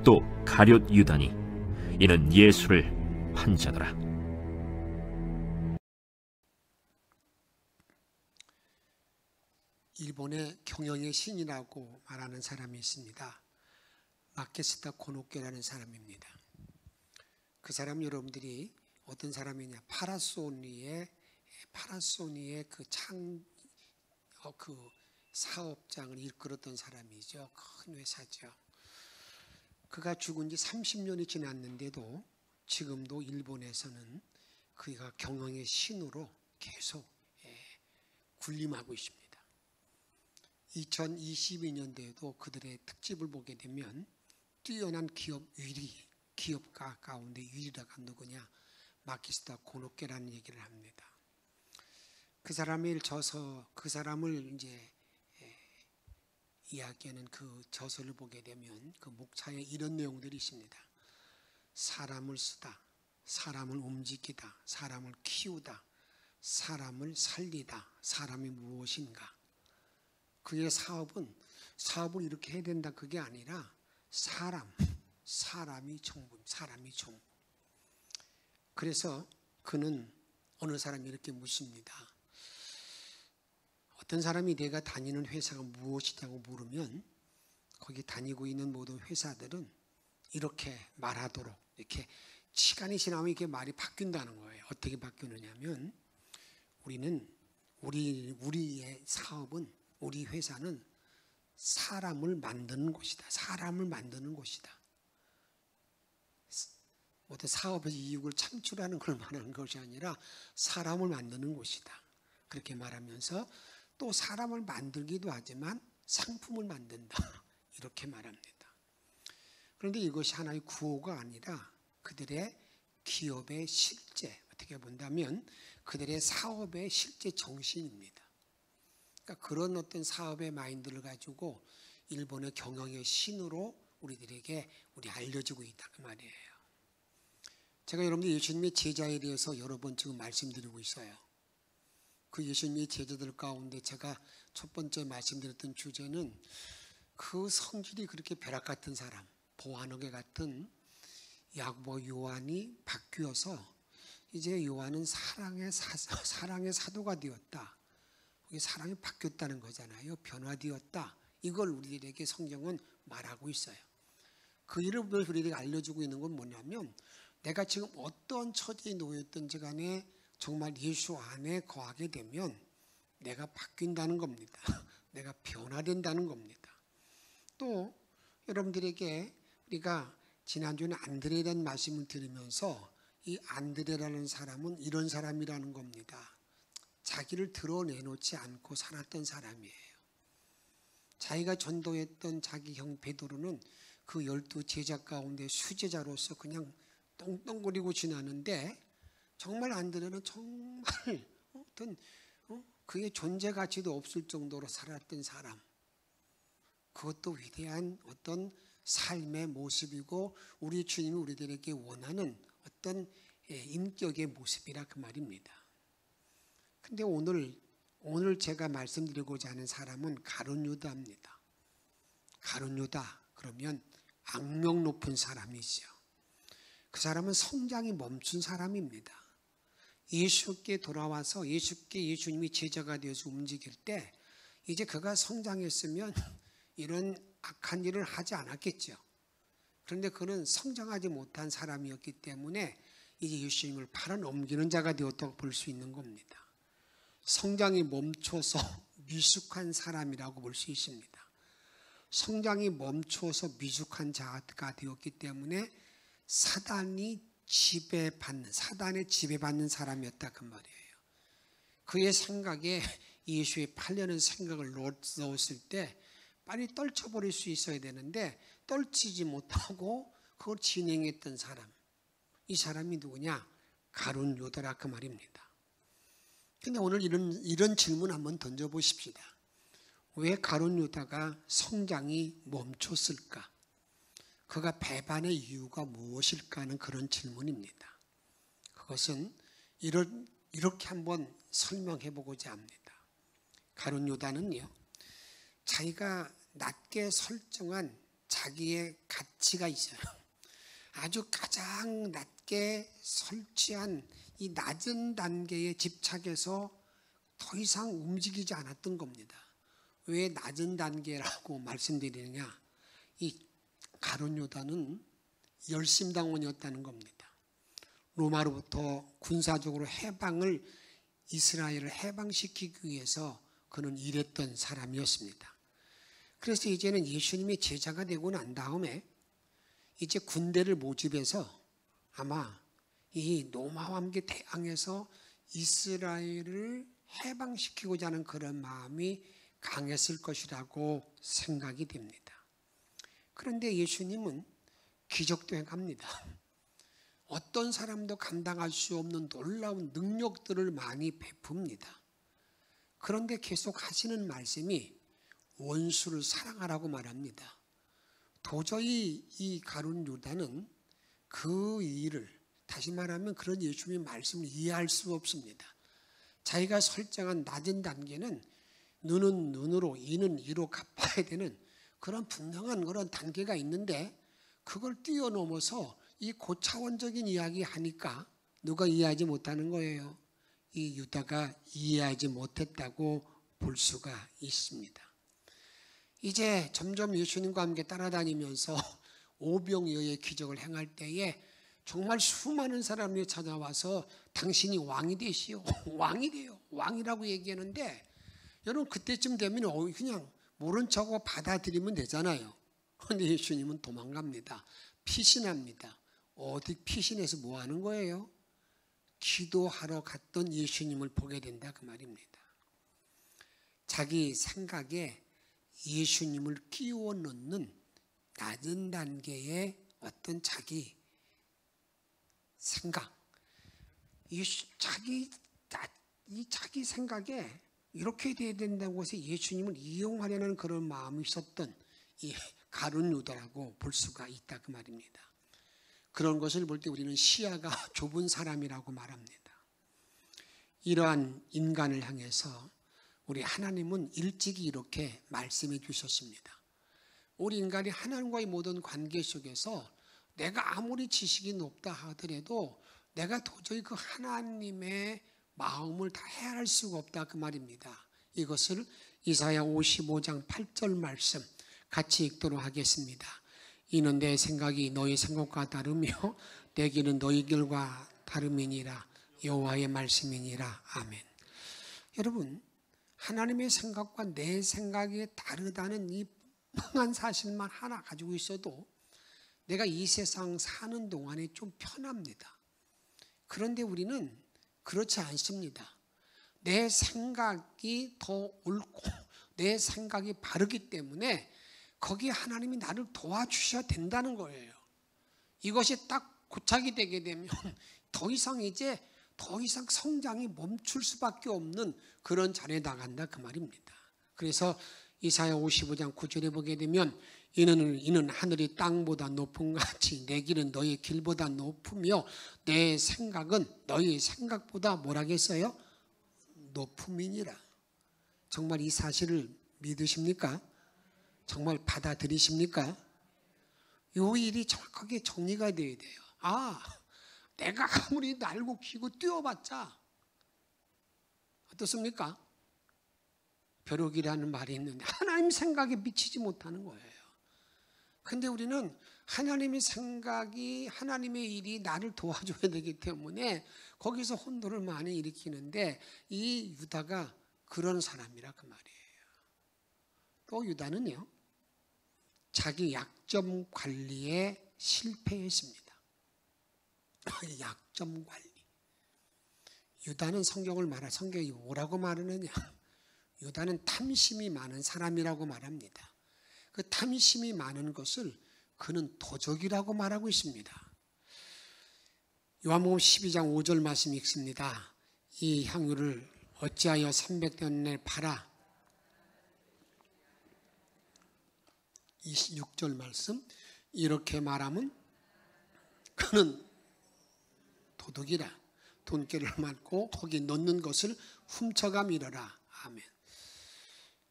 또 가룟 유다니 이는 예수를 판 자더라. 일본의 경영의 신이라고 말하는 사람이 있습니다. 마케시타 고노케라는 사람입니다. 그 사람 여러분들이 어떤 사람이냐, 파나소닉의 그 사업장을 이끌었던 사람이죠. 큰 회사죠. 그가 죽은 지 30년이 지났는데도 지금도 일본에서는 그가 경영의 신으로 계속 군림하고 있습니다. 2022년도에도 그들의 특집을 보게 되면 뛰어난 기업가 가운데 1위가 누구냐? 마키시타 고노케라는 얘기를 합니다. 그 사람을 이제 이야기하는 그 저서를 보게 되면 그 목차에 이런 내용들이 있습니다. 사람을 쓰다, 사람을 움직이다, 사람을 키우다, 사람을 살리다, 사람이 무엇인가? 그의 사업을 이렇게 해야 된다 그게 아니라 사람이 전부, 사람이 전부. 그래서 그는 어느 사람이 이렇게 묻습니다. 어떤 사람이 내가 다니는 회사가 무엇이냐고 물으면 거기 다니고 있는 모든 회사들은 이렇게 말하도록 이렇게 시간이 지나면 이렇게 말이 바뀐다는 거예요. 어떻게 바뀌느냐면 우리의 사업은 우리 회사는 사람을 만드는 곳이다. 사람을 만드는 곳이다. 어떤 사업에서 이익을 창출하는 걸 말하는 것이 아니라 사람을 만드는 곳이다. 그렇게 말하면서 또 사람을 만들기도 하지만 상품을 만든다. 이렇게 말합니다. 그런데 이것이 하나의 구호가 아니라 그들의 기업의 실제, 어떻게 본다면 그들의 사업의 실제 정신입니다. 그러니까 그런 어떤 사업의 마인드를 가지고 일본의 경영의 신으로 우리들에게 알려지고 있다 그 말이에요. 제가 여러분들 예수님의 제자에 대해서 여러 번 지금 말씀드리고 있어요. 그 예수님의 제자들 가운데 제가 첫 번째 말씀드렸던 주제는 그 성질이 그렇게 벼락 같은 사람, 보아너게 같은 야고보 요한이 바뀌어서 이제 요한은 사랑의 사도가 되었다. 사랑이 바뀌었다는 거잖아요. 변화되었다. 이걸 우리들에게 성경은 말하고 있어요. 그 일을 우리들에게 알려주고 있는 건 뭐냐면 내가 지금 어떤 처지에 놓였든지 간에 정말 예수 안에 거하게 되면 내가 바뀐다는 겁니다. 내가 변화된다는 겁니다. 또 여러분들에게 우리가 지난주에 안드레에 대한 말씀을 들으면서 이 안드레라는 사람은 이런 사람이라는 겁니다. 자기를 드러내놓지 않고 살았던 사람이에요. 자기가 전도했던 자기 형 베드로는 그 12 제자 가운데 수제자로서 그냥 똥똥거리고 지나는데 정말 안드레는 정말 그의 존재 가치도 없을 정도로 살았던 사람. 그것도 위대한 어떤 삶의 모습이고 우리 주님이 우리들에게 원하는 어떤 인격의 모습이라 그 말입니다. 근데 오늘 제가 말씀드리고자 하는 사람은 가룟 유다입니다. 가룟 유다 그러면 악명 높은 사람이죠. 그 사람은 성장이 멈춘 사람입니다. 예수께 돌아와서 예수님이 제자가 되어서 움직일 때 이제 그가 성장했으면 이런 악한 일을 하지 않았겠죠. 그런데 그는 성장하지 못한 사람이었기 때문에 이제 예수님을 팔아넘기는 자가 되었다고 볼 수 있는 겁니다. 성장이 멈춰서 미숙한 사람이라고 볼 수 있습니다. 성장이 멈춰서 미숙한 자가 되었기 때문에 사단의 지배받는 사람이었다 그 말이에요. 그의 생각에 예수에 팔려는 생각을 넣었을 때 빨리 떨쳐버릴 수 있어야 되는데 떨치지 못하고 그걸 진행했던 사람. 이 사람이 누구냐? 가룟 유다라 그 말입니다. 근데 오늘 이런 질문 한번 던져보십시다. 왜 가룟 유다가 성장이 멈췄을까? 그가 배반의 이유가 무엇일까 하는 그런 질문입니다. 그것은 이렇게 한번 설명해 보고자 합니다. 가룟 유다는요, 자기가 낮게 설정한 자기의 가치가 있어요. 아주 가장 낮게 설치한 이 낮은 단계에 집착해서 더 이상 움직이지 않았던 겁니다. 왜 낮은 단계라고 말씀드리느냐? 이 가룟 유다는 열심당원이었다는 겁니다. 로마로부터 군사적으로 이스라엘을 해방시키기 위해서 그는 일했던 사람이었습니다. 그래서 이제는 예수님이 제자가 되고 난 다음에 이제 군대를 모집해서 아마 이 로마와 함께 대항해서 이스라엘을 해방시키고자 하는 그런 마음이 강했을 것이라고 생각이 됩니다. 그런데 예수님은 기적도 행합니다. 어떤 사람도 감당할 수 없는 놀라운 능력들을 많이 베풉니다. 그런데 계속 하시는 말씀이 원수를 사랑하라고 말합니다. 도저히 이 가룟 유다는 그 일을, 다시 말하면 그런 예수님의 말씀을 이해할 수 없습니다. 자기가 설정한 낮은 단계는 눈은 눈으로, 이는 이로 갚아야 되는 그런 분명한 그런 단계가 있는데 그걸 뛰어넘어서 이 고차원적인 이야기 하니까 누가 이해하지 못하는 거예요. 이 유다가 이해하지 못했다고 볼 수가 있습니다. 이제 점점 예수님과 함께 따라다니면서 오병이어의 기적을 행할 때에 정말 수많은 사람이 찾아와서 당신이 왕이 되시오. 왕이 돼요. 왕이라고 얘기하는데 여러분 그때쯤 되면 그냥 모른 척하고 받아들이면 되잖아요. 그런데 예수님은 도망갑니다. 피신합니다. 어디 피신해서 뭐 하는 거예요? 기도하러 갔던 예수님을 보게 된다 그 말입니다. 자기 생각에 예수님을 끼워 넣는 낮은 단계의 어떤 자기 생각, 이 자기 생각에 이렇게 돼야 된다고 해서 예수님을 이용하려는 그런 마음이 있었던 이 가룟 유다라고 볼 수가 있다 그 말입니다. 그런 것을 볼 때 우리는 시야가 좁은 사람이라고 말합니다. 이러한 인간을 향해서 우리 하나님은 일찍이 이렇게 말씀해 주셨습니다. 우리 인간이 하나님과의 모든 관계 속에서 내가 아무리 지식이 높다 하더라도 내가 도저히 그 하나님의 마음을 다 헤아릴 수가 없다 그 말입니다. 이것을 이사야 55장 8절 말씀 같이 읽도록 하겠습니다. 이는 내 생각이 너희 생각과 다르며 내 길은 너희 길과 다름이니라. 여호와의 말씀이니라. 아멘. 여러분, 하나님의 생각과 내 생각이 다르다는 이 뻔한 사실만 하나 가지고 있어도 내가 이 세상 사는 동안에 좀 편합니다. 그런데 우리는 그렇지 않습니다. 내 생각이 더 옳고 내 생각이 바르기 때문에 거기에 하나님이 나를 도와주셔야 된다는 거예요. 이것이 딱 고착이 되게 되면 더 이상 성장이 멈출 수밖에 없는 그런 자리에 나간다 그 말입니다. 그래서 이사야 55장 9절에 보게 되면 이는 하늘이 땅보다 높은 같이 내 길은 너희 길보다 높으며 내 생각은 너희 생각보다 뭐라겠어요? 높음이니라. 정말 이 사실을 믿으십니까? 정말 받아들이십니까? 이 일이 정확하게 정리가 되어야 돼요. 내가 아무리 날고 기고 뛰어봤자 어떻습니까? 벼룩이라는 말이 있는데 하나님 생각에 미치지 못하는 거예요. 근데 우리는 하나님의 생각이, 하나님의 일이 나를 도와줘야 되기 때문에 거기서 혼돈을 많이 일으키는데 이 유다가 그런 사람이라 그 말이에요. 또 유다는요, 자기 약점 관리에 실패했습니다. 약점 관리. 유다는 성경이 뭐라고 말하느냐? 유다는 탐심이 많은 사람이라고 말합니다. 그 탐심이 많은 것을 그는 도적이라고 말하고 있습니다. 요한복음 12장 5절 말씀 읽습니다. 이 향유를 어찌하여 300데나리온에 팔아? 26절 말씀, 이렇게 말하면 그는 도둑이라. 돈깨를 맞고 거기 넣는 것을 훔쳐가 밀어라. 아멘.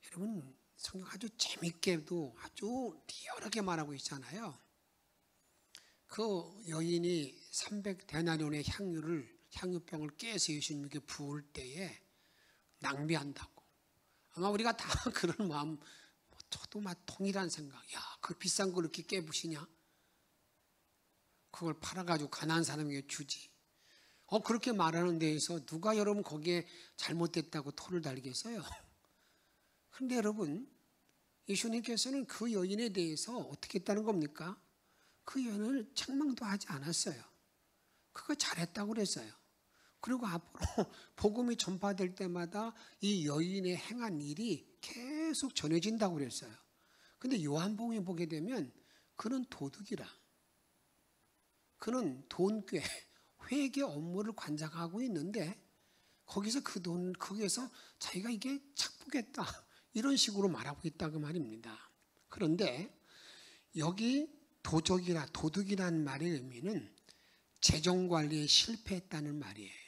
여러분, 성경 아주 재밌게도 아주 리얼하게 말하고 있잖아요. 그 여인이 300데나리온의 향유병을 깨서 예수님께 부을 때에 낭비한다고. 아마 우리가 다 그런 마음, 저도 막 동일한 생각. 야, 그 비싼 걸 이렇게 깨부시냐? 그걸 팔아가지고 가난한 사람에게 주지. 그렇게 말하는 데에서 누가 여러분 거기에 잘못됐다고 토를 달겠어요? 그런데 여러분, 예수님께서는 그 여인에 대해서 어떻게 했다는 겁니까? 그 여인을 책망도 하지 않았어요. 그거 잘했다고 그랬어요. 그리고 앞으로 복음이 전파될 때마다 이 여인의 행한 일이 계속 전해진다고 그랬어요. 근데 요한복음에 보게 되면 그는 도둑이라. 그는 돈꾀, 회계 업무를 관장하고 있는데 거기서 그 돈, 거기에서 자기가 이게 착복했다. 이런 식으로 말하고 있다고 말입니다. 그런데 여기 도둑이라는 말의 의미는 재정관리에 실패했다는 말이에요.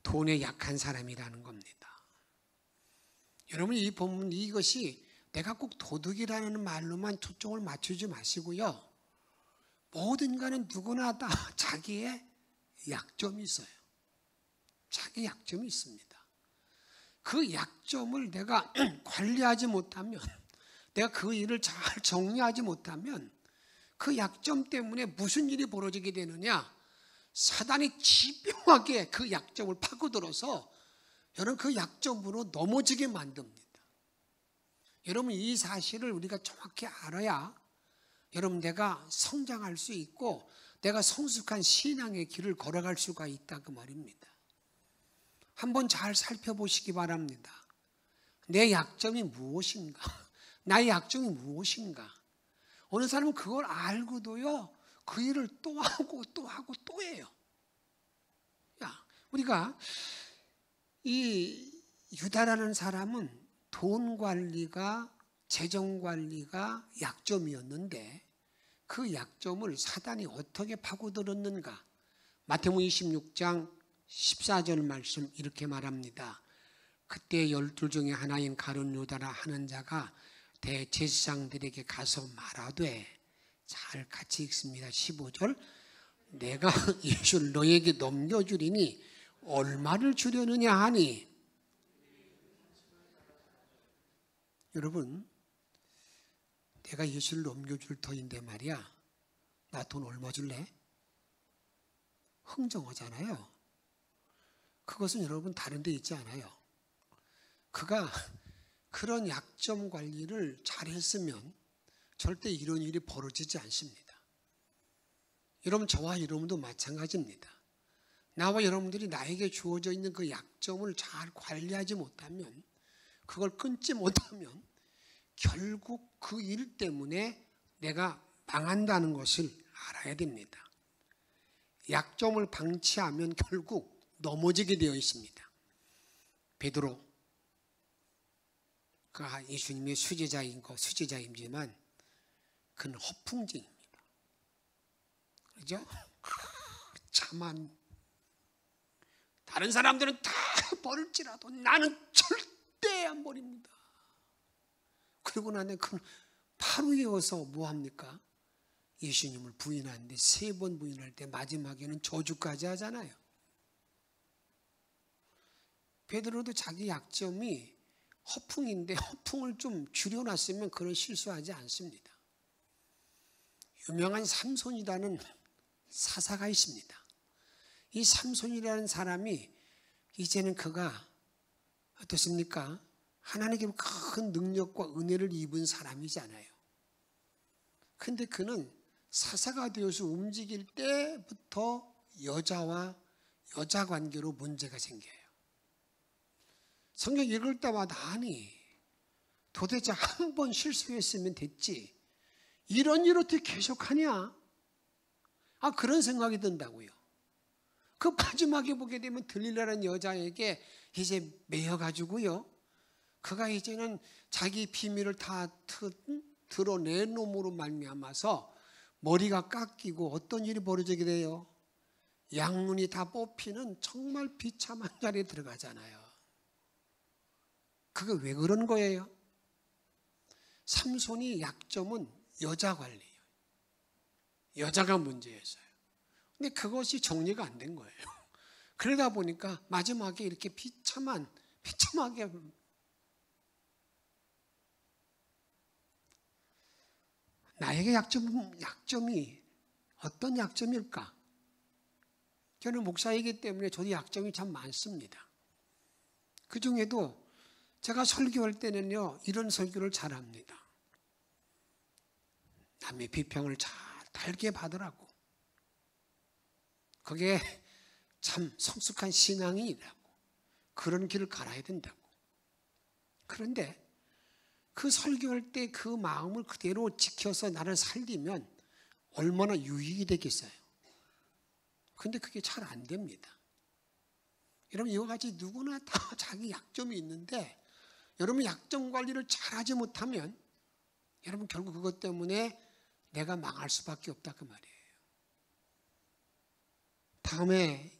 돈에 약한 사람이라는 겁니다. 여러분 이 본문 이것이 내가 꼭 도둑이라는 말로만 초점을 맞추지 마시고요. 모든 인간은 누구나 다 자기의 약점이 있어요. 자기 약점이 있습니다. 그 약점을 내가 관리하지 못하면, 내가 그 일을 잘 정리하지 못하면 그 약점 때문에 무슨 일이 벌어지게 되느냐? 사단이 집요하게 그 약점을 파고들어서 여러분 그 약점으로 넘어지게 만듭니다. 여러분 이 사실을 우리가 정확히 알아야 여러분 내가 성장할 수 있고 내가 성숙한 신앙의 길을 걸어갈 수가 있다 그 말입니다. 한번 잘 살펴보시기 바랍니다. 내 약점이 무엇인가? 나의 약점이 무엇인가? 어느 사람은 그걸 알고도요 그 일을 또 하고 또 하고 또 해요. 우리가 이 유다라는 사람은 돈 관리가 재정 관리가 약점이었는데 그 약점을 사단이 어떻게 파고들었는가? 마태복음 26장 14절 말씀 이렇게 말합니다. 그때 12 중에 하나인 가룟 유다라 하는 자가 대제사장들에게 가서 말하되, 잘 같이 읽습니다. 15절, 내가 예수를 너에게 넘겨주리니 얼마를 주려느냐 하니. 여러분 내가 예수를 넘겨줄 터인데 말이야, 나 돈 얼마 줄래? 흥정하잖아요. 그것은 여러분 다른 데 있지 않아요. 그가 그런 약점 관리를 잘했으면 절대 이런 일이 벌어지지 않습니다. 여러분 저와 여러분도 마찬가지입니다. 나와 여러분들이 나에게 주어져 있는 그 약점을 잘 관리하지 못하면, 그걸 끊지 못하면 결국 그 일 때문에 내가 망한다는 것을 알아야 됩니다. 약점을 방치하면 결국 넘어지게 되어 있습니다. 베드로, 그가 예수님의 수제자이지만 그는 허풍쟁이입니다. 그렇죠? 참한. 다른 사람들은 다 버릴지라도 나는 절대 안 버립니다. 그리고 나는 그 바로 이어서 뭐합니까? 예수님을 부인하는데 3번 부인할 때 마지막에는 저주까지 하잖아요. 베드로도 자기 약점이 허풍인데 허풍을 좀 줄여놨으면 그런 실수하지 않습니다. 유명한 삼손이라는 사사가 있습니다. 이 삼손이라는 사람이 이제는 그가 어떻습니까? 하나님께 큰 능력과 은혜를 입은 사람이잖아요. 근데 그는 사사가 되어서 움직일 때부터 여자와 여자 관계로 문제가 생겨요. 성경 읽을 때마다 아니 도대체 한 번 실수했으면 됐지 이런 일 어떻게 계속하냐? 그런 생각이 든다고요. 그 마지막에 보게 되면 들릴라라는 여자에게 이제 매여가지고요. 그가 이제는 자기 비밀을 다 드러낸 놈으로 말미암아서 머리가 깎이고 어떤 일이 벌어지게 돼요? 양눈이 다 뽑히는 정말 비참한 자리에 들어가잖아요. 그게 왜 그런 거예요? 삼손이 약점은 여자 관리예요. 여자가 문제였어요. 근데 그것이 정리가 안 된 거예요. 그러다 보니까 마지막에 이렇게 비참하게 나에게 약점이 어떤 약점일까? 저는 목사이기 때문에 저도 약점이 참 많습니다. 그 중에도 제가 설교할 때는요, 이런 설교를 잘합니다. 남의 비평을 잘 달게 받으라고. 그게 참 성숙한 신앙이라고. 그런 길을 갈아야 된다고. 그런데 그 설교할 때 그 마음을 그대로 지켜서 나를 살리면 얼마나 유익이 되겠어요. 근데 그게 잘 안 됩니다. 여러분, 이와 같이 누구나 다 자기 약점이 있는데 여러분 약점 관리를 잘하지 못하면 여러분 결국 그것 때문에 내가 망할 수밖에 없다 그 말이에요. 다음에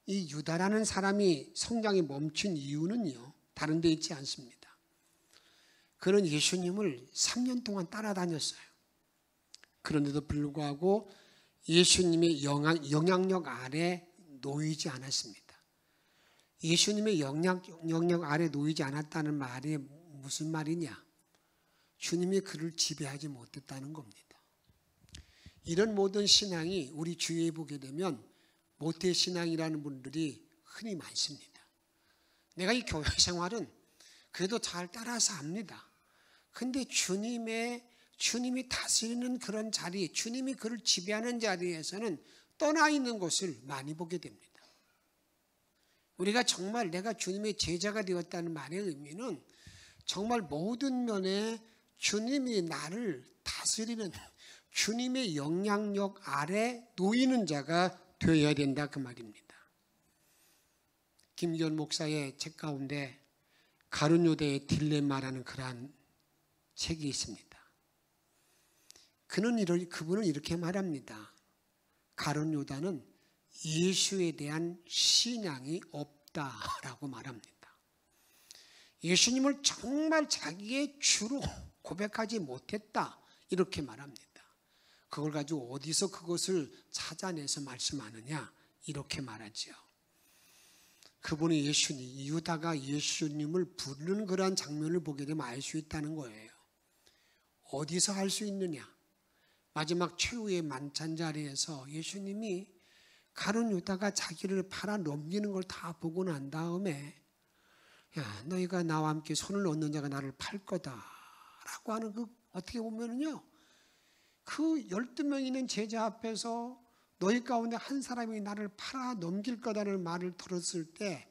이 유다라는 사람이 성장이 멈춘 이유는요, 다른 데 있지 않습니다. 그는 예수님을 3년 동안 따라다녔어요. 그런데도 불구하고 예수님의 영향력 아래 놓이지 않았습니다. 예수님의 영향력 아래 놓이지 않았다는 말이 무슨 말이냐? 주님이 그를 지배하지 못했다는 겁니다. 이런 모든 신앙이 우리 주위에 보게 되면 모태신앙이라는 분들이 흔히 많습니다. 내가 이 교회 생활은 그래도 잘 따라서 합니다. 근데 주님이 다스리는 그런 자리, 주님이 그를 지배하는 자리에서는 떠나 있는 것을 많이 보게 됩니다. 우리가 정말 내가 주님의 제자가 되었다는 말의 의미는 정말 모든 면에 주님이 나를 다스리는 주님의 영향력 아래 놓이는 자가 되어야 된다 그 말입니다. 김기현 목사의 책 가운데 가룟 유다의 딜레마라는 그러한 책이 있습니다. 그분은 이렇게 말합니다. 가룟 유다는 예수에 대한 신앙이 없다라고 말합니다. 예수님을 정말 자기의 주로 고백하지 못했다 이렇게 말합니다. 그걸 가지고 어디서 그것을 찾아내서 말씀하느냐 이렇게 말하죠. 그분이 유다가 예수님을 부르는 그러한 장면을 보게 되면 알 수 있다는 거예요. 어디서 알 수 있느냐? 마지막 최후의 만찬 자리에서 예수님이 가룟 유다가 자기를 팔아 넘기는 걸 다 보고 난 다음에 야, 너희가 나와 함께 손을 놓는 자가 나를 팔 거다라고 하는 그 어떻게 보면은요, 그 12명 있는 제자 앞에서 너희 가운데 한 사람이 나를 팔아 넘길 거다는 말을 들었을 때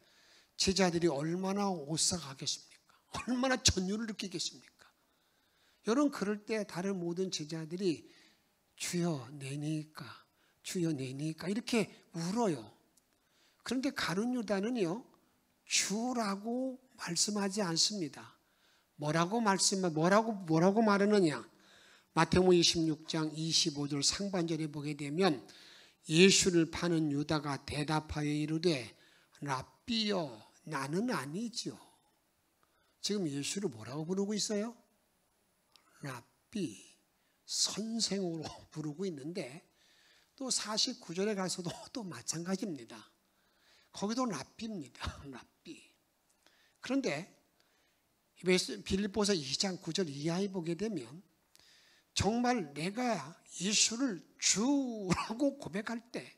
제자들이 얼마나 오싹하겠습니까? 얼마나 전율을 느끼겠습니까? 여러분, 그럴 때 다른 모든 제자들이 주여 내니까 주여 내니까 이렇게 울어요. 그런데 가룟 유다는요, 주라고 말씀하지 않습니다. 뭐라고 말하느냐? 마태복음 26장 25절 상반절에 보게 되면 예수를 파는 유다가 대답하여 이르되 랍비여 나는 아니죠. 지금 예수를 뭐라고 부르고 있어요? 랍비, 선생으로 부르고 있는데 또 49절에 가서도 또 마찬가지입니다. 거기도 랍비입니다. 랍비. 그런데 빌립보서 2장 9절 이하에 보게 되면 정말 내가 예수를 주라고 고백할 때,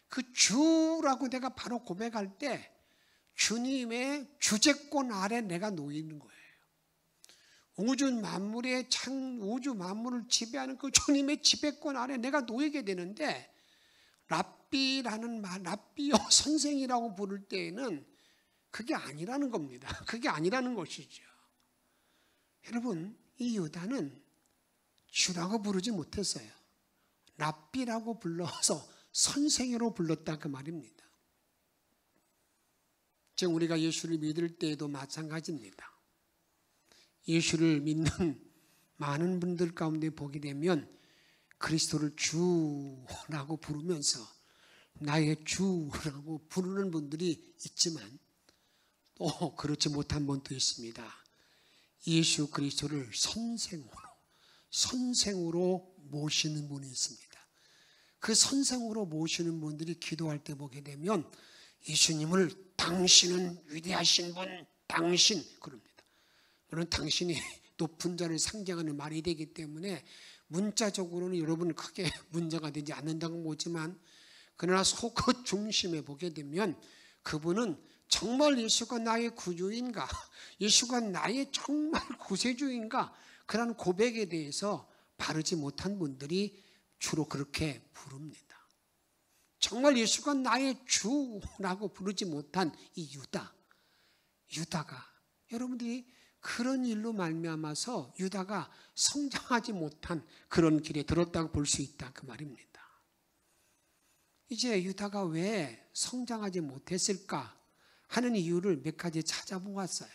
그 주라고 내가 바로 고백할 때 주님의 주재권 아래 내가 놓이는 거예요. 우주 만물을 지배하는 그 주님의 지배권 아래 내가 놓이게 되는데, 랍비라는 말, 랍비요 선생이라고 부를 때에는 그게 아니라는 겁니다. 그게 아니라는 것이죠. 여러분, 이 유다는 주라고 부르지 못했어요. 랍비라고 불러서 선생으로 불렀다 그 말입니다. 지금 우리가 예수를 믿을 때에도 마찬가지입니다. 예수를 믿는 많은 분들 가운데 보게 되면 그리스도를 주라고 부르면서 나의 주라고 부르는 분들이 있지만 또 그렇지 못한 분도 있습니다. 예수 그리스도를 선생으로 모시는 분이 있습니다. 그 선생으로 모시는 분들이 기도할 때 보게 되면 예수님을 당신은 위대하신 분, 당신 그럽니다. 물론 당신이 높은 자를 상징하는 말이 되기 때문에 문자적으로는 여러분 크게 문제가 되지 않는다고 보지만, 그러나 속그 중심에 보게 되면 그분은 정말 예수가 나의 구주인가, 예수가 나의 정말 구세주인가, 그런 고백에 대해서 바르지 못한 분들이 주로 그렇게 부릅니다. 정말 예수가 나의 주라고 부르지 못한 이 유다가 여러분들이 그런 일로 말미암아서 유다가 성장하지 못한 그런 길에 들었다고 볼 수 있다 그 말입니다. 이제 유다가 왜 성장하지 못했을까 하는 이유를 몇 가지 찾아보았어요.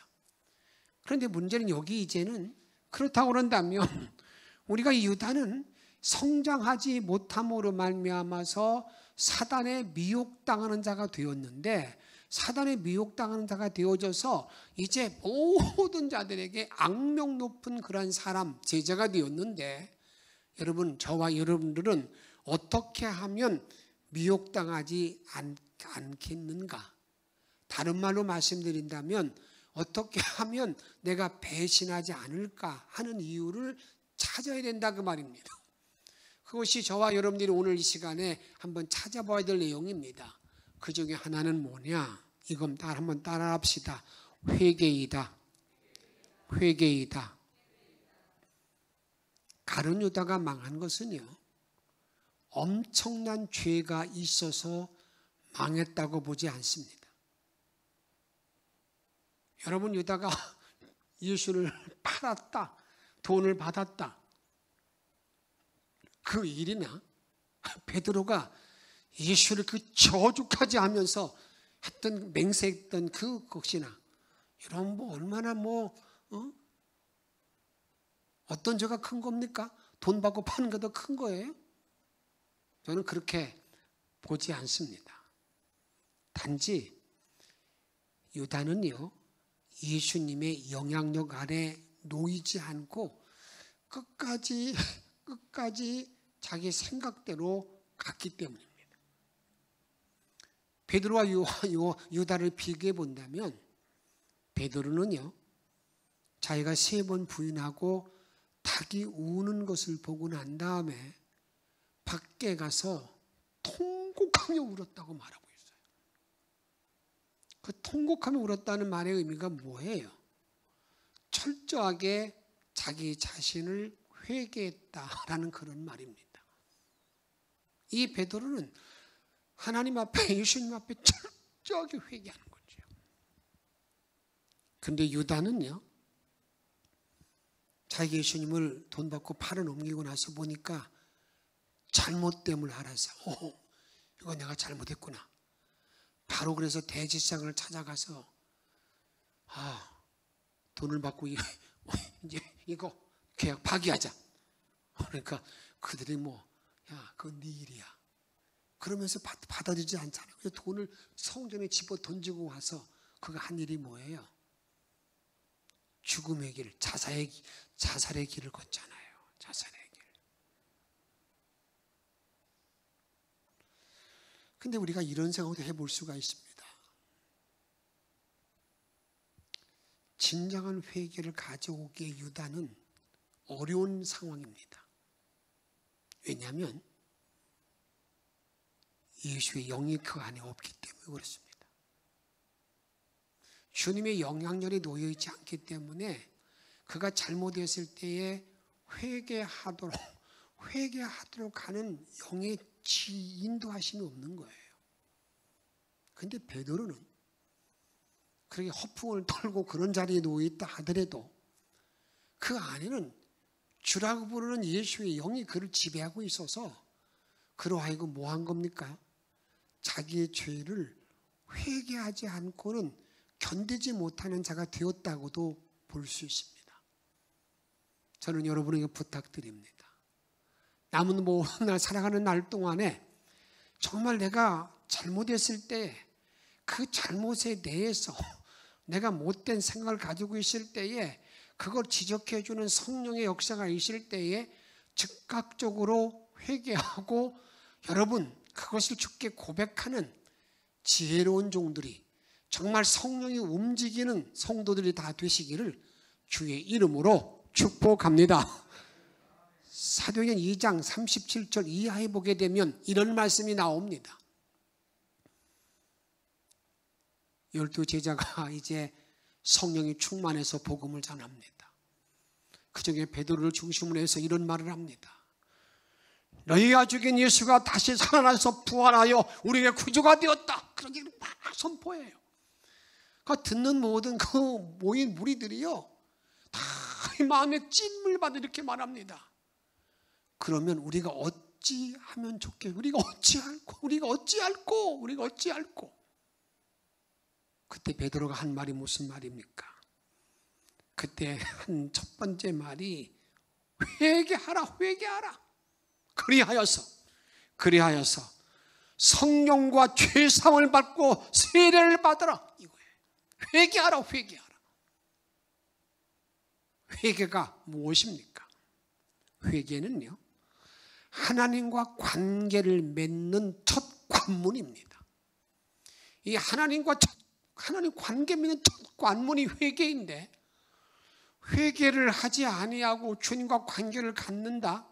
그런데 문제는 여기 이제는 그렇다고 그런다면 우리가 이 유다는 성장하지 못함으로 말미암아서 사단에 미혹당하는 자가 되었는데, 사단에 미혹당하는 자가 되어져서 이제 모든 자들에게 악명 높은 그런 사람, 제자가 되었는데, 여러분 저와 여러분들은 어떻게 하면 미혹당하지 않겠는가? 다른 말로 말씀드린다면 어떻게 하면 내가 배신하지 않을까 하는 이유를 찾아야 된다 그 말입니다. 그것이 저와 여러분들이 오늘 이 시간에 한번 찾아봐야 될 내용입니다. 그 중에 하나는 뭐냐? 이건 한번 따라 합시다. 회개이다. 회개이다. 가룟 유다가 망한 것은요, 엄청난 죄가 있어서 망했다고 보지 않습니다. 여러분, 유다가 예수를 팔았다, 돈을 받았다, 그 일이나 베드로가 예수를 그 저주까지 하면서 했던 맹세했던 그것이나, 여러분 뭐 얼마나 어떤 죄가 큰 겁니까? 돈 받고 파는 게 더 큰 거예요? 저는 그렇게 보지 않습니다. 단지 유다는요, 예수님의 영향력 아래 놓이지 않고 끝까지 자기 생각대로 갔기 때문입니다. 베드로와 유다를 비교해 본다면, 베드로는요, 자기가 3번 부인하고 닭이 우는 것을 보고 난 다음에 밖에 가서 통곡하며 울었다고 말하고 있어요. 그 통곡하며 울었다는 말의 의미가 뭐예요? 철저하게 자기 자신을 회개했다라는 그런 말입니다. 이 베드로는 하나님 앞에, 예수님 앞에 철저하게 회개하는 거죠. 그런데 유다는요, 자기 예수님을 돈 받고 팔아 넘기고 나서 보니까 잘못됨을 알아서, 이거 내가 잘못했구나. 바로 그래서 대제사장을 찾아가서, 돈을 받고 이제 이거 계약 파기하자. 그러니까 그들이 그건 네 일이야. 그러면서 받아들이지 않잖아요. 그래서 돈을 성전에 집어 던지고 와서 그가 한 일이 뭐예요? 죽음의 길, 자살의 길을 걷잖아요. 자살의 길. 근데 우리가 이런 생각도 해볼 수가 있습니다. 진정한 회개를 가져오기에 유다는 어려운 상황입니다. 왜냐하면 예수의 영이 그 안에 없기 때문에 그렇습니다. 주님의 영향력이 놓여있지 않기 때문에 그가 잘못했을 때에 회개하도록 하는 영의 인도하심이 없는 거예요. 그런데 베드로는 그렇게 허풍을 떨고 그런 자리에 놓여있다 하더라도 그 안에는 주라고 부르는 예수의 영이 그를 지배하고 있어서 그로 하여금 뭐 한 겁니까? 자기의 죄를 회개하지 않고는 견디지 못하는 자가 되었다고도 볼 수 있습니다. 저는 여러분에게 부탁드립니다. 남은 모든 날 살아가는 날 동안에 정말 내가 잘못했을 때 그 잘못에 대해서 내가 못된 생각을 가지고 있을 때에 그걸 지적해 주는 성령의 역사가 있을 때에 즉각적으로 회개하고 여러분 그것을 주께 고백하는 지혜로운 종들이 정말 성령이 움직이는 성도들이 다 되시기를 주의 이름으로 축복합니다. 사도행전 2장 37절 이하에 보게 되면 이런 말씀이 나옵니다. 12 제자가 이제 성령이 충만해서 복음을 전합니다. 그중에 베드로를 중심으로 해서 이런 말을 합니다. 너희가 죽인 예수가 다시 살아나서 부활하여 우리에게 구주가 되었다. 그렇게 막 선포해요. 그 듣는 모든 그 모인 무리들이요 다 마음에 찐물 받아 이렇게 말합니다. 그러면 우리가 어찌하면 좋겠고 우리가 어찌할꼬 그때 베드로가 한 말이 무슨 말입니까? 그때 한 첫 번째 말이 회개하라. 그리하여서 성령과 죄사함을 받고 세례를 받아라 이거예요. 회개하라. 회개가 무엇입니까? 회개는요 하나님과 관계를 맺는 첫 관문입니다. 이 하나님 관계 맺는 첫 관문이 회개인데 회개를 하지 아니하고 주님과 관계를 갖는다?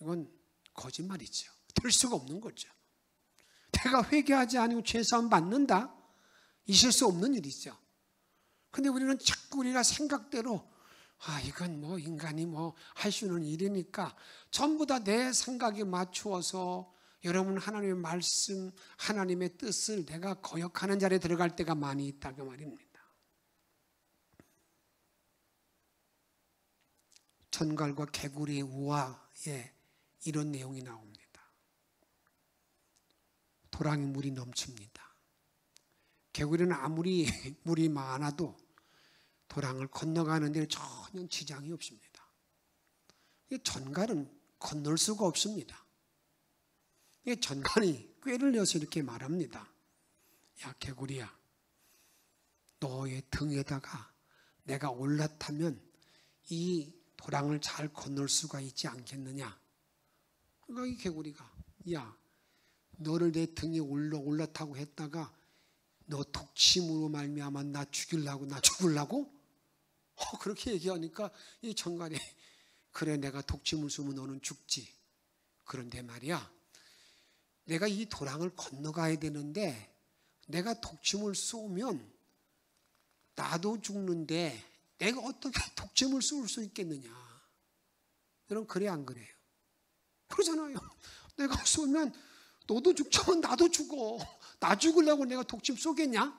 이건 거짓말이죠. 될 수가 없는 거죠. 내가 회개하지 않고 죄사함 받는다? 있을 수 없는 일이죠. 근데 우리는 자꾸 우리가 생각대로 이건 뭐 인간이 뭐 할 수 있는 일이니까 전부 다 내 생각에 맞추어서 여러분 하나님의 말씀, 하나님의 뜻을 내가 거역하는 자리에 들어갈 때가 많이 있다고 말입니다. 전갈과 개구리의 우화에 이런 내용이 나옵니다. 도랑에 물이 넘칩니다. 개구리는 아무리 물이 많아도 도랑을 건너가는 데 전혀 지장이 없습니다. 전갈은 건널 수가 없습니다. 전갈이 꾀를 내서 이렇게 말합니다. 야 개구리야, 너의 등에다가 내가 올라타면 이 도랑을 잘 건널 수가 있지 않겠느냐. 그러니까 이 개구리가 야 너를 내 등에 올라타고 했다가 너 독침으로 말미암아 나 죽으려고? 그렇게 얘기하니까 이 전갈이 그래 내가 독침을 쏘면 너는 죽지. 그런데 말이야 내가 이 도랑을 건너가야 되는데 내가 독침을 쏘면 나도 죽는데 내가 어떻게 독침을 쏠 수 있겠느냐. 여러분 그래 안 그래요? 그러잖아요. 내가 쏘면 너도 죽지만 나도 죽어. 나 죽으려고 내가 독침 쏘겠냐?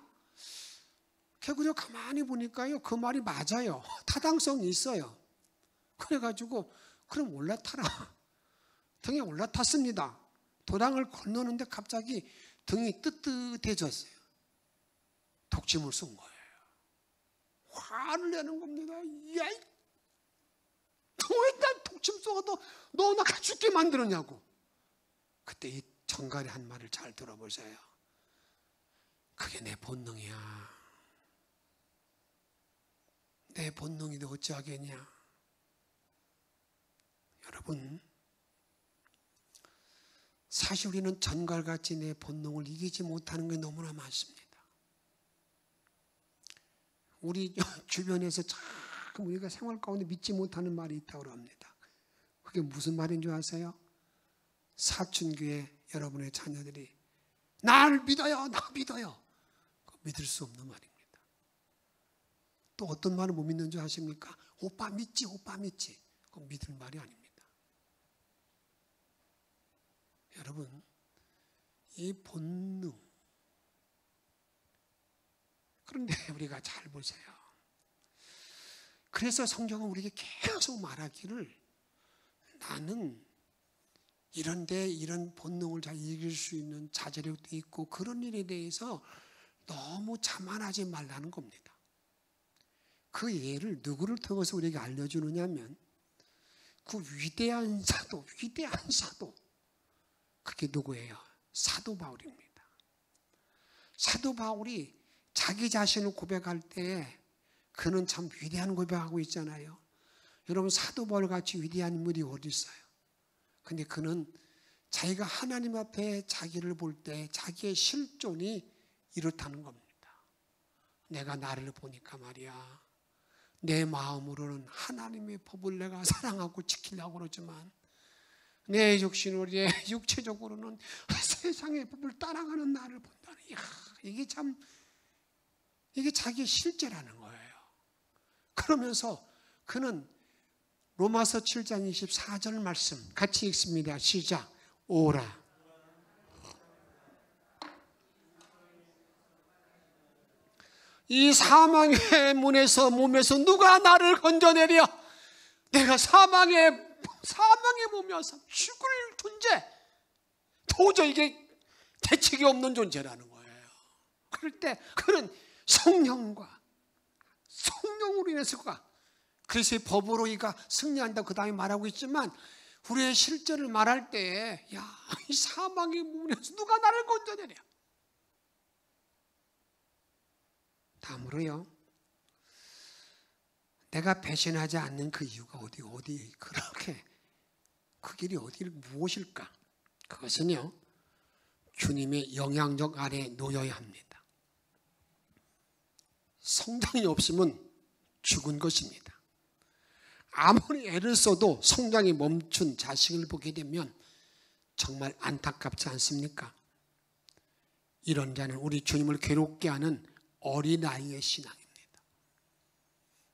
개구리가 가만히 보니까요 그 말이 맞아요. 타당성이 있어요. 그래가지고 그럼 올라타라. 등에 올라탔습니다. 도랑을 건너는데 갑자기 등이 뜨뜻해졌어요. 독침을 쏜 거예요. 화를 내는 겁니다. 야, 너 왜 날 독침 쏘아도 너 나 죽게 만들었냐고. 그때 이 전갈이 한 말을 잘 들어보세요. 그게 내 본능이야. 내 본능인데 어찌하겠냐. 여러분 사실 우리는 전갈같이 내 본능을 이기지 못하는 게 너무나 많습니다. 우리 주변에서 참 우리가 생활 가운데 믿지 못하는 말이 있다고 합니다. 그게 무슨 말인 줄 아세요? 사춘기에 여러분의 자녀들이 날 믿어요. 나 믿어요. 믿을 수 없는 말입니다. 또 어떤 말을 못 믿는 줄 아십니까? 오빠 믿지. 그건 믿을 말이 아닙니다. 여러분 이 본능 그런데 우리가 잘 보세요. 그래서 성경은 우리에게 계속 말하기를 나는 이런데 이런 본능을 잘 이길 수 있는 자제력도 있고 그런 일에 대해서 너무 자만하지 말라는 겁니다. 그 예를 누구를 통해서 우리에게 알려주느냐면 그 위대한 사도 그게 누구예요? 사도 바울입니다. 사도 바울이 자기 자신을 고백할 때 그는 참 위대한 고백하고 있잖아요. 여러분, 사도 바울같이 위대한 인물이 어디 있어요? 근데 그는 자기가 하나님 앞에 자기를 볼 때 자기의 실존이 이렇다는 겁니다. 내가 나를 보니까 말이야, 내 마음으로는 하나님의 법을 내가 사랑하고 지키려고 그러지만 내 육신으로, 내 육체적으로는 세상의 법을 따라가는 나를 본다는, 이게 참, 이게 자기의 실제라는 거예요. 그러면서 그는 로마서 7장 24절 말씀 같이 읽습니다. 시작. 오라. 이 사망의 문에서, 몸에서 누가 나를 건져내랴? 내가 사망의 몸이어서 죽을 존재, 도저히 이게 대책이 없는 존재라는 거예요. 그럴 때 그는 성령으로 인해서가, 그래서 법으로 이가 승리한다고 그 다음에 말하고 있지만, 우리의 실제를 말할 때, 이 사망의 문에서 누가 나를 건져내랴? 다음으로요, 내가 배신하지 않는 그 이유가 어디 그렇게 그 길이 무엇일까? 그것은요, 주님의 영향력 아래에 놓여야 합니다. 성장이 없으면 죽은 것입니다. 아무리 애를 써도 성장이 멈춘 자식을 보게 되면 정말 안타깝지 않습니까? 이런 자는 우리 주님을 괴롭게 하는 어린아이의 신앙입니다.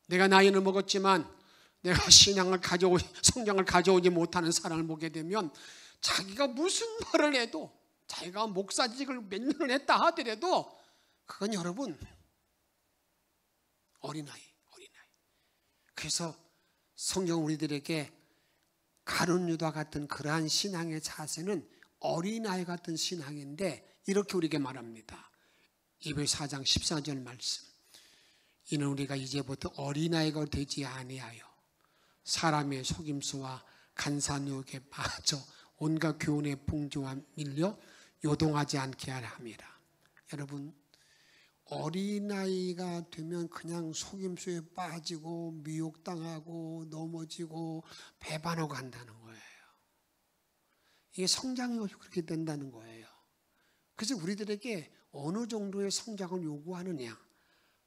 내가 나이는 먹었지만 내가 성장을 가져오지 못하는 사람을 보게 되면 자기가 무슨 말을 해도, 자기가 목사직을 몇 년을 했다 하더라도 그건 여러분 어린아이. 그래서 성경 우리들에게 가룟 유다 같은 그러한 신앙의 자세는 어린아이 같은 신앙인데, 이렇게 우리에게 말합니다. 에베소 4장 14절 말씀. 이는 우리가 이제부터 어린아이가 되지 아니하여 사람의 속임수와 간사한 유혹에 빠져 온갖 교훈의 풍조와 밀려 요동하지 않게 하라 함이라. 여러분, 어린아이가 되면 그냥 속임수에 빠지고 미혹당하고 넘어지고 배반하고 간다는 거예요. 이게 성장이 그렇게 된다는 거예요. 그래서 우리들에게 어느 정도의 성장을 요구하느냐,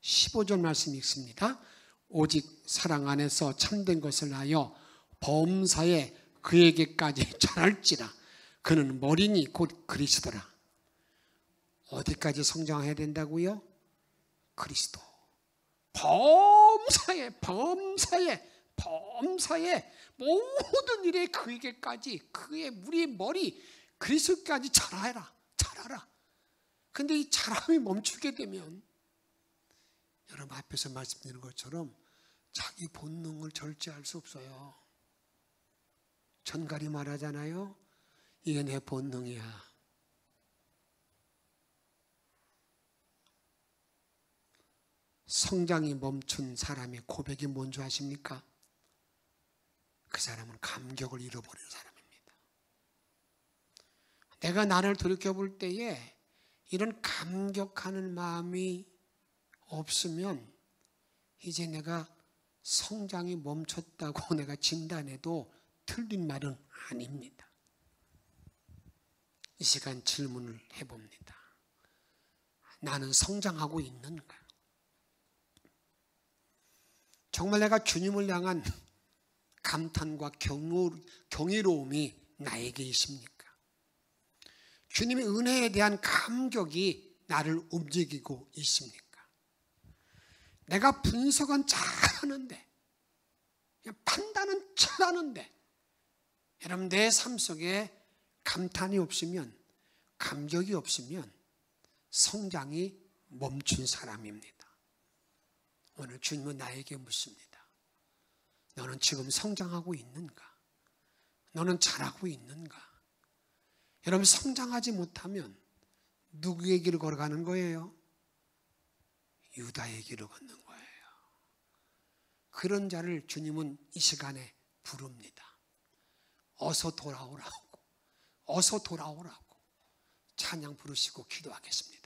15절 말씀 읽습니다. 오직 사랑 안에서 참된 것을 하여 범사에 그에게까지 전할지라. 그는 머리니 곧 그리스도라. 어디까지 성장해야 된다고요? 그리스도. 범사에 모든 일에 그에게까지, 우리의 머리 그리스도까지 자라라. 근데 이 자람이 멈추게 되면 여러분 앞에서 말씀드린 것처럼 자기 본능을 절제할 수 없어요. 전갈이 말하잖아요. 이게 내 본능이야. 성장이 멈춘 사람의 고백이 뭔지 아십니까? 그 사람은 감격을 잃어버리는 사람입니다. 내가 나를 돌이켜볼 때에 이런 감격하는 마음이 없으면 이제 내가 성장이 멈췄다고 내가 진단해도 틀린 말은 아닙니다. 이 시간 질문을 해봅니다. 나는 성장하고 있는가? 정말 내가 주님을 향한 감탄과 경이로움이 나에게 있습니까? 주님의 은혜에 대한 감격이 나를 움직이고 있습니까? 내가 분석은 잘하는데, 판단은 잘하는데, 여러분 내 삶 속에 감탄이 없으면, 감격이 없으면 성장이 멈춘 사람입니다. 오늘 주님은 나에게 묻습니다. 너는 지금 성장하고 있는가? 너는 잘하고 있는가? 여러분 성장하지 못하면 누구의 길을 걸어가는 거예요? 유다의 길을 걷는 거예요. 그런 자를 주님은 이 시간에 부릅니다. 어서 돌아오라고, 어서 돌아오라고 찬양 부르시고 기도하겠습니다.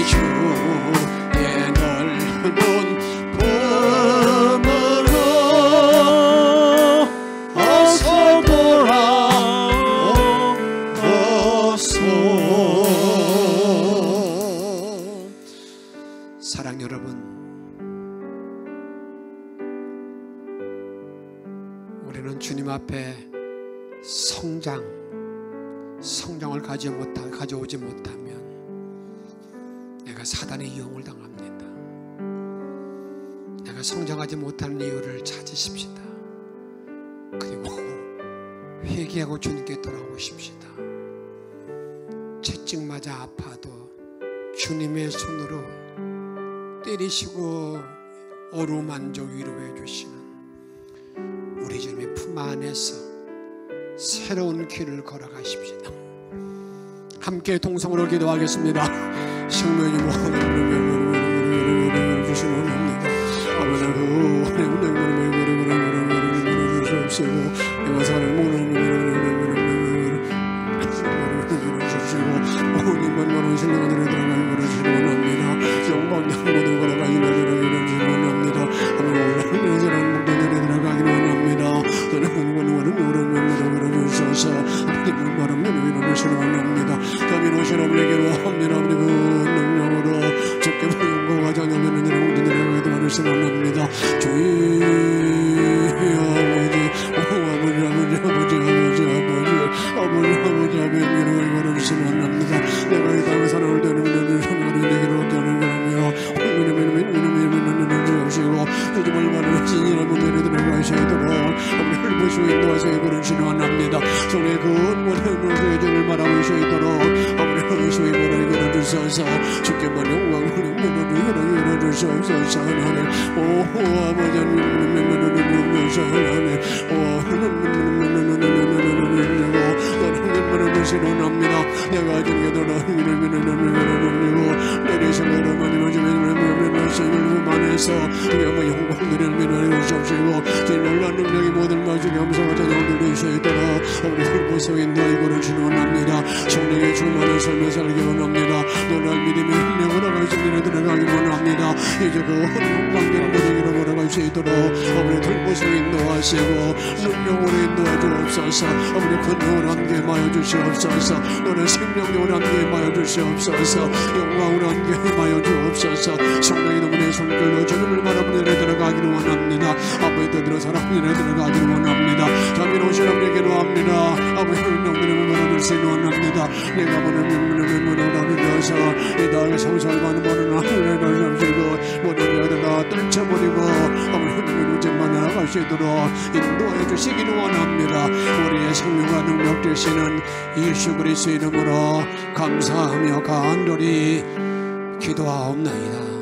주의 넓은 품으로 어서 돌아오소서. 사랑 여러분, 우리는 주님 앞에 성장을 가져오지 못하면 내가 사단의 이용을 당합니다. 내가 성장하지 못하는 이유를 찾으십시다. 그리고 회개하고 주님께 돌아오십시다. 채찍 맞아 아파도 주님의 손으로 때리시고 어루만져 위로해 주시는 우리 주님의 품 안에서 새로운 길을 걸어가십시다. 함께 동성으로 기도하겠습니다. 성령님 영광을 함께 임하여 주옵소서. 성령이 너무의 손길로 주님을 바라보는 데 들어가기를 원합니다. 아버지 뜻대로 사랑하는 데 들어가기를 원합니다. 자비로우신 아버지께로 합니다. 아버지 영광을 바라보시기를 원합니다. 내가 보는 문을 닫으셔서 이 땅에 상살받는 모든 하늘을 닫으시고 모든 여자가 떨쳐버리고 아버지 하나님의 제만 나아가시도록 인도해 주시기를 원합니다. 우리의 생명과 능력 되시는 예수 그리스도의 이름으로 감사하며 간절히 기도하옵나이다.